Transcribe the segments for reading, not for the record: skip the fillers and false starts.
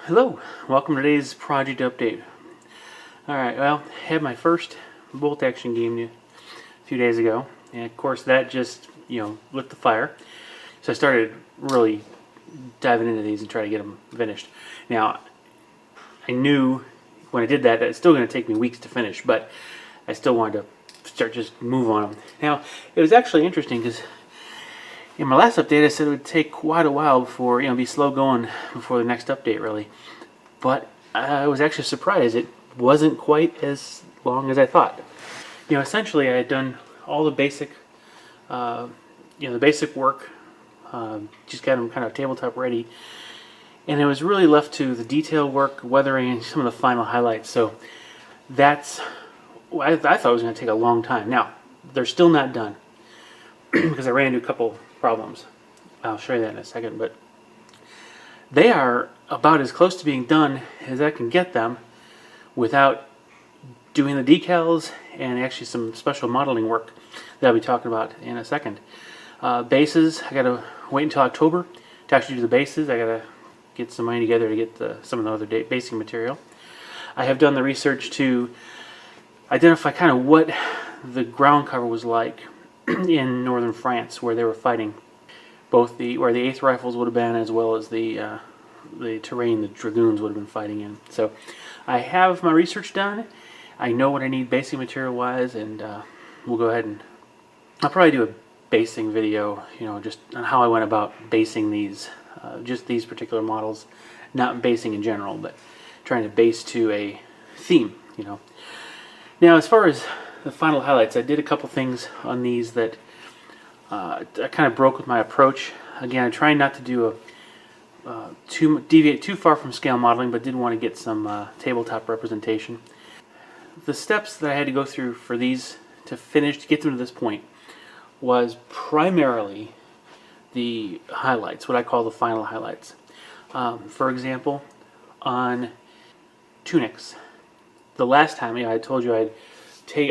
Hello, welcome to today's project update. Alright, well, I had my first bolt action game a few days ago, and of course that just, lit the fire. So I started really diving into these and trying to get them finished. Now, I knew when I did that it's still going to take me weeks to finish, but I still wanted to start just move on them. Now, it was actually interesting because in my last update I said it would take quite a while before, be slow going before the next update really. But I was actually surprised it wasn't quite as long as I thought. Essentially I had done all the basic, the basic work, just got them kind of tabletop ready, and it was really left to the detail work, weathering, and some of the final highlights. So that's, I thought it was going to take a long time. Now, they're still not done because I ran into a couple problems. I'll show you that in a second, but they are about as close to being done as I can get them without doing the decals and actually some special modeling work that I'll be talking about in a second. Bases, I gotta wait until October to actually do the bases. I gotta get some money together to get some of the other basing material. I have done the research to identify kind of what the ground cover was like in northern France where they were fighting. Both where the 8th Rifles would have been, as well as the terrain the Dragoons would have been fighting in. So I have my research done. I know what I need basing material wise, and we'll go ahead and I'll probably do a basing video, just on how I went about basing these, just these particular models, not basing in general, but trying to base to a theme. Now, as far as the final highlights, I did a couple things on these that I kind of broke with my approach. Again, I'm trying not to do deviate too far from scale modeling, but did want to get some tabletop representation. The steps that I had to go through for these to get them to this point was primarily the highlights, what I call the final highlights. For example, on tunics, the last time I told you I'd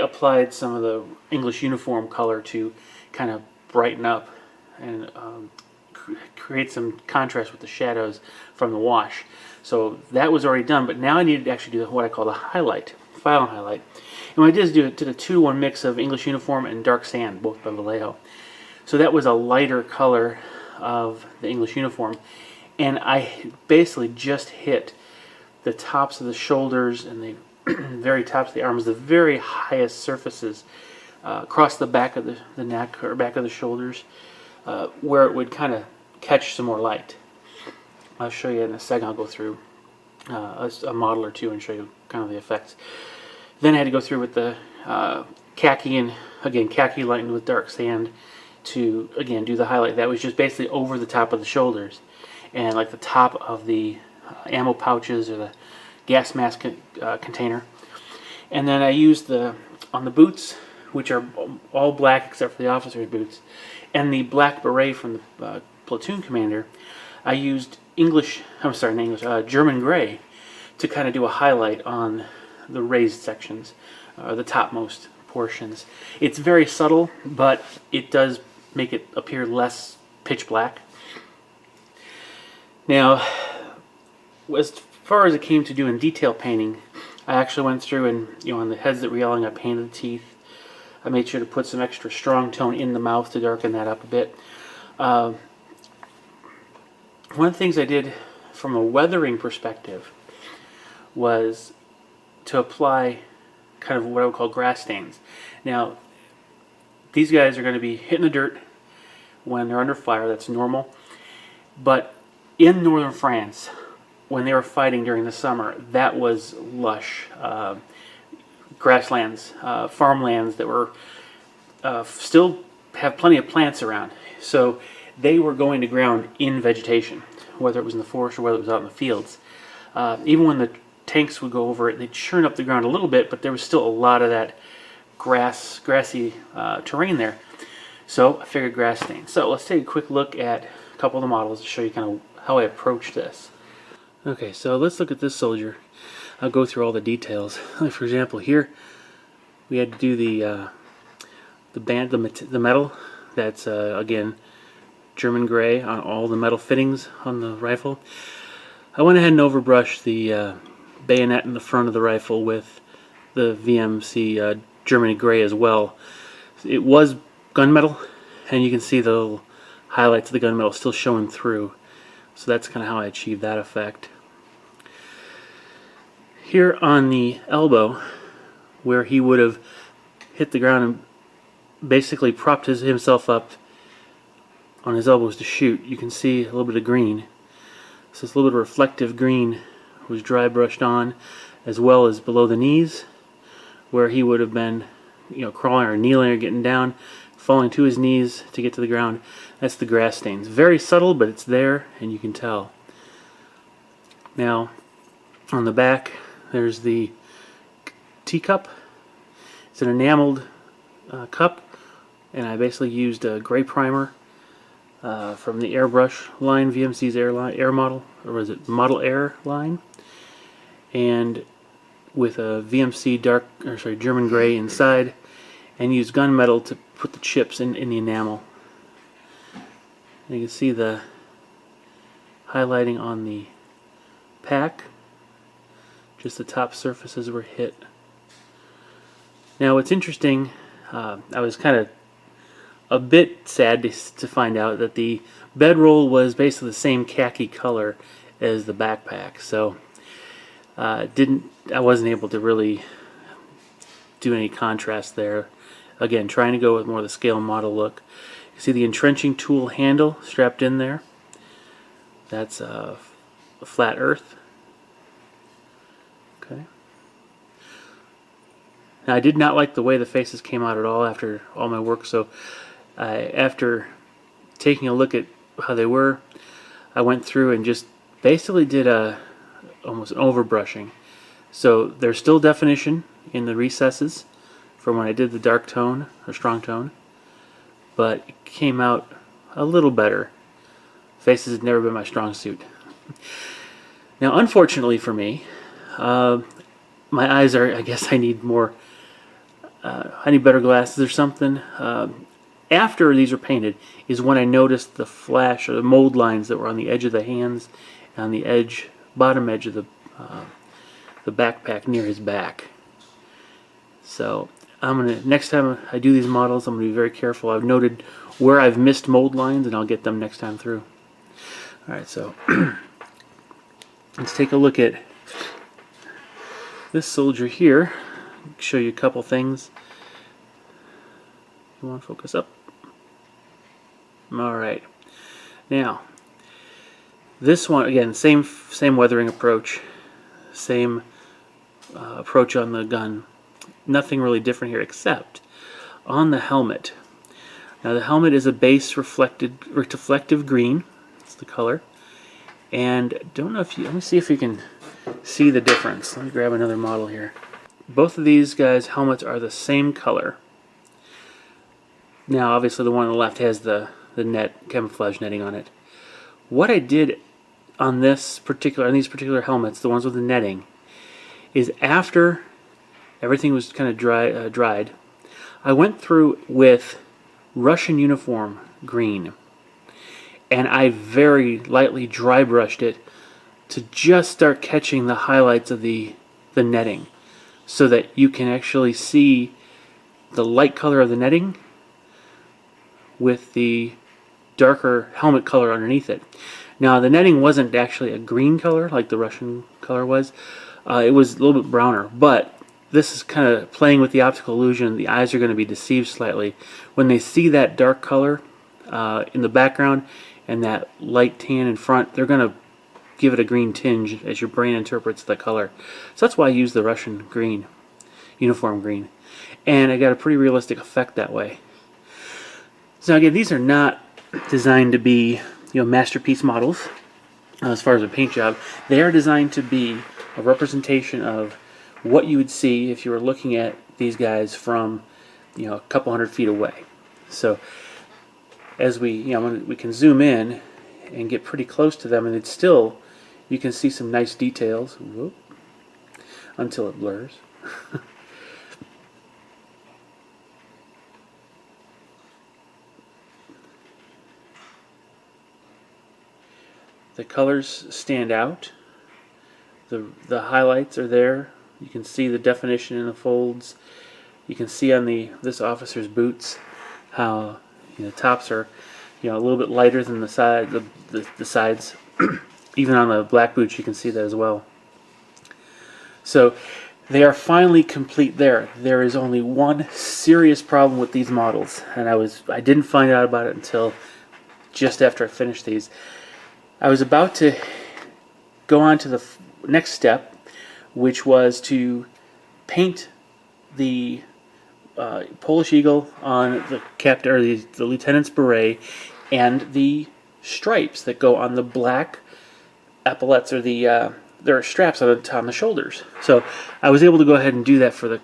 applied some of the English uniform color to kind of brighten up and create some contrast with the shadows from the wash. So that was already done, but now I needed to actually do what I call the highlight, final highlight. And what I did is did a 2-to-1 mix of English uniform and dark sand, both by Vallejo. So that was a lighter color of the English uniform, and I basically just hit the tops of the shoulders and the very tops of the arms, the very highest surfaces across the back of the neck or back of the shoulders, where it would kind of catch some more light. I'll show you in a second. I'll go through a model or two and show you kind of the effects. Then I had to go through with the khaki, and again khaki lightened with dark sand to again do the highlight. That was just basically over the top of the shoulders and like the top of the ammo pouches or the gas mask container. And then I used on the boots, which are all black except for the officer's boots, and the black beret from the platoon commander, I used German gray to kind of do a highlight on the raised sections, the topmost portions. It's very subtle, but it does make it appear less pitch black. Now, as far as it came to doing detail painting, I actually went through and, on the heads that were yelling, I painted the teeth. I made sure to put some extra strong tone in the mouth to darken that up a bit. One of the things I did from a weathering perspective was to apply kind of what I would call grass stains. Now, these guys are going to be hitting the dirt when they're under fire. That's normal. But in northern France, when they were fighting during the summer, that was lush grasslands, farmlands that were still have plenty of plants around. So they were going to ground in vegetation, whether it was in the forest or whether it was out in the fields. Even when the tanks would go over it, they'd churn up the ground a little bit, but there was still a lot of that grassy terrain there. So I figured grass stains. So let's take a quick look at a couple of the models to show you kind of how I approached this. Okay, so let's look at this soldier. I'll go through all the details. Like for example, here we had to do the metal. That's again German gray on all the metal fittings on the rifle. I went ahead and overbrushed the bayonet in the front of the rifle with the VMC Germany gray as well. It was gunmetal, and you can see the little highlights of the gunmetal still showing through. So that's kind of how I achieved that effect. Here on the elbow, where he would have hit the ground and basically propped himself up on his elbows to shoot, you can see a little bit of green. So this little bit of reflective green was dry brushed on, as well as below the knees, where he would have been, crawling or kneeling or getting down, falling to his knees to get to the ground. That's the grass stains. Very subtle, but it's there, and you can tell. Now, on the back, there's the teacup. It's an enameled cup, and I basically used a gray primer from the airbrush line, VMC's Air Model, or was it Model Air line, and with a VMC German gray inside, and used gunmetal to put the chips in the enamel. And you can see the highlighting on the pack. Just the top surfaces were hit. Now what's interesting, I was kind of a bit sad to find out that the bedroll was basically the same khaki color as the backpack, so I wasn't able to really do any contrast there. Again, trying to go with more of the scale model look. You see the entrenching tool handle strapped in there. That's a flat earth. Okay. Now I did not like the way the faces came out at all after all my work, so after taking a look at how they were, I went through and just basically did almost an overbrushing. So there's still definition in the recesses from when I did the dark tone or strong tone, but it came out a little better. Faces had never been my strong suit. Now unfortunately for me, my eyes are, I guess I need more, I need better glasses or something. After these were painted is when I noticed the flash or the mold lines that were on the edge of the hands and on the bottom edge of the backpack near his back. So next time I do these models, I'm gonna be very careful. I've noted where I've missed mold lines, and I'll get them next time through. All right, so let's take a look at this soldier here. Show you a couple things. You want to focus up? All right. Now, this one again, same weathering approach, same approach on the gun. Nothing really different here except on the helmet. Now the helmet is a base reflective green. That's the color. And don't know if you, let me see if you can see the difference. Let me grab another model here. Both of these guys' helmets are the same color. Now obviously the one on the left has the camouflage netting on it. What I did on these particular helmets, the ones with the netting, is after everything was kind of dried, I went through with Russian uniform green, and I very lightly dry brushed it to just start catching the highlights of the netting, so that you can actually see the light color of the netting with the darker helmet color underneath it. Now the netting wasn't actually a green color like the Russian color was. It was a little bit browner, but this is kind of playing with the optical illusion. The eyes are going to be deceived slightly when they see that dark color in the background and that light tan in front. They're going to give it a green tinge as your brain interprets the color. So that's why I use the Russian green, uniform green, and I got a pretty realistic effect that way. So again, these are not designed to be, masterpiece models as far as a paint job. They are designed to be a representation of what you would see if you were looking at these guys from, a couple hundred feet away. So as we can zoom in and get pretty close to them, and it's still, you can see some nice details. Whoop, until it blurs. The colors stand out the highlights are there. You can see the definition in the folds. You can see on this officer's boots how the tops are a little bit lighter than the sides. Even on the black boots you can see that as well. So they are finally complete there. There is only one serious problem with these models, and I didn't find out about it until just after I finished these. I was about to go on to the next step, which was to paint the Polish Eagle on the captain or the lieutenant's beret and the stripes that go on the black epaulettes, or there are straps on the shoulders. So I was able to go ahead and do that for the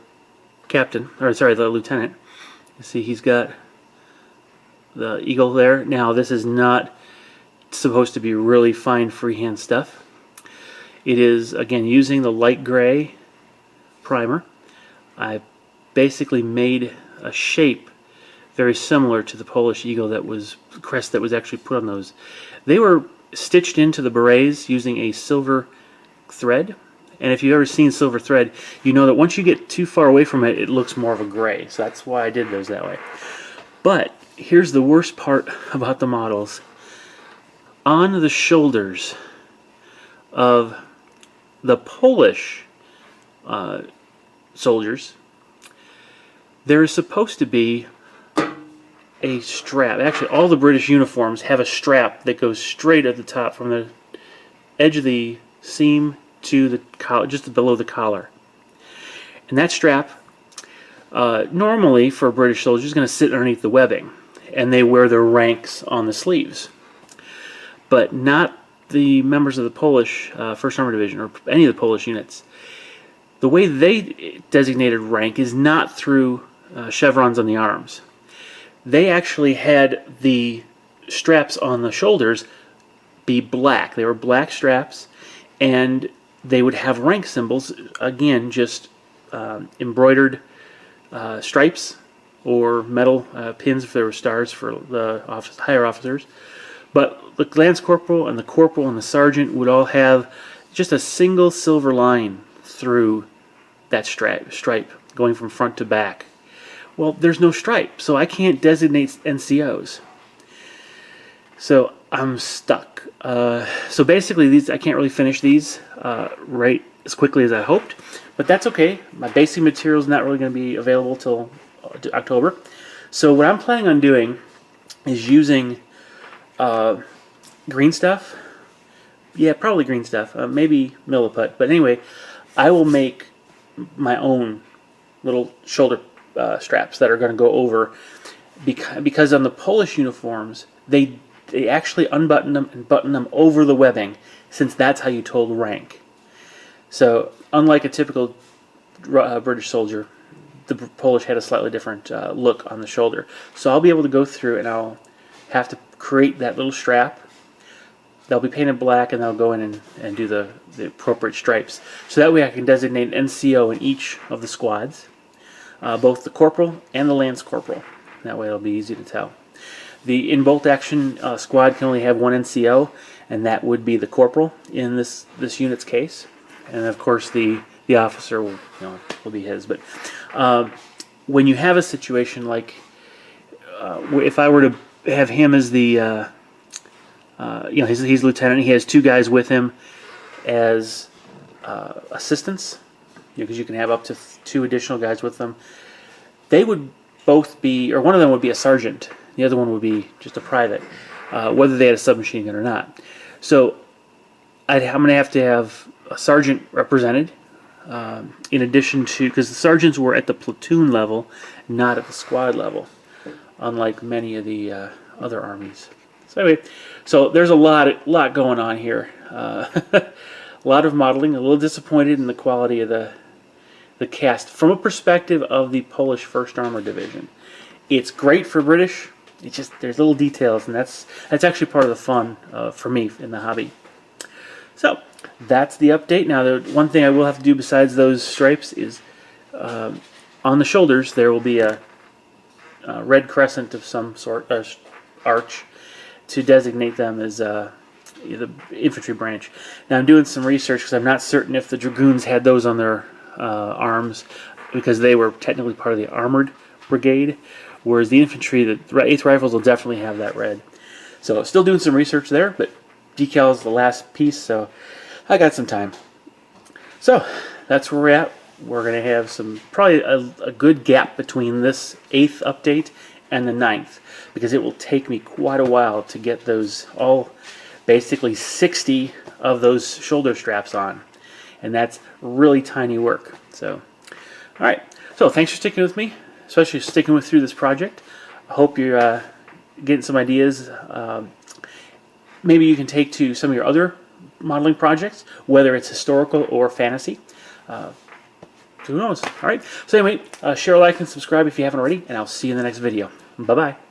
the lieutenant. You see he's got the eagle there. Now this is not supposed to be really fine freehand stuff. It is, again, using the light gray primer. I basically made a shape very similar to the Polish Eagle crest that was actually put on those. They were stitched into the berets using a silver thread, and if you've ever seen silver thread, you know that once you get too far away from it, it looks more of a gray. So that's why I did those that way. But here's the worst part about the models. On the shoulders of the Polish soldiers, there is supposed to be a strap. Actually, all the British uniforms have a strap that goes straight at the top from the edge of the seam to the collar, just below the collar. And that strap, normally for a British soldier, is going to sit underneath the webbing, and they wear their ranks on the sleeves. But not the members of the Polish 1st Armored Division, or any of the Polish units. The way they designated rank is not through chevrons on the arms. They actually had the straps on the shoulders be black. They were black straps, and they would have rank symbols, again, just embroidered stripes or metal pins if there were stars for the higher officers. But the Lance Corporal and the Corporal and the Sergeant would all have just a single silver line through that stripe going from front to back. Well, there's no stripe, so I can't designate NCOs. So I'm stuck. So basically, I can't really finish these right as quickly as I hoped, but that's okay. My basic material is not really going to be available till October. So what I'm planning on doing is using green stuff. Yeah, probably green stuff. Maybe milliput. But anyway, I will make my own little shoulder straps that are going to go over, because on the Polish uniforms they actually unbutton them and button them over the webbing, since that's how you told rank. So unlike a typical British soldier, the Polish had a slightly different look on the shoulder. So I'll be able to go through and I'll have to create that little strap. They'll be painted black, and they'll go in and do the appropriate stripes. So that way I can designate an NCO in each of the squads, both the Corporal and the Lance Corporal. That way it'll be easy to tell. The in-bolt action squad can only have one NCO, and that would be the Corporal in this unit's case. And of course the officer will be his. But when you have a situation like, if I were to have him as the he's lieutenant. He has two guys with him as assistants, because you can have up to two additional guys with them. They would both be, or one of them would be a sergeant. The other one would be just a private, whether they had a submachine gun or not. So I'm going to have a sergeant represented, in addition to, because the sergeants were at the platoon level, not at the squad level, unlike many of the other armies. So anyway, so there's a lot going on here. A lot of modeling. A little disappointed in the quality of the cast from a perspective of the Polish 1st Armored Division. It's great for British. It's just there's little details, and that's actually part of the fun for me in the hobby. So that's the update. Now, the one thing I will have to do besides those stripes is on the shoulders there will be a red crescent of some sort, arch, to designate them as the infantry branch. Now I'm doing some research because I'm not certain if the dragoons had those on their arms, because they were technically part of the armored brigade, whereas the infantry, the 8th Rifles, will definitely have that red. So still doing some research there, but decal is the last piece, so I got some time. So that's where we're at. We're going to have probably a good gap between this 8th update and the 9th, because it will take me quite a while to get those basically 60 of those shoulder straps on, and that's really tiny work. So, all right. So thanks for sticking with me, especially sticking with through this project. I hope you're getting some ideas. Maybe you can take to some of your other modeling projects, whether it's historical or fantasy. Who knows? All right. So anyway, share, like, and subscribe if you haven't already, and I'll see you in the next video. Bye-bye.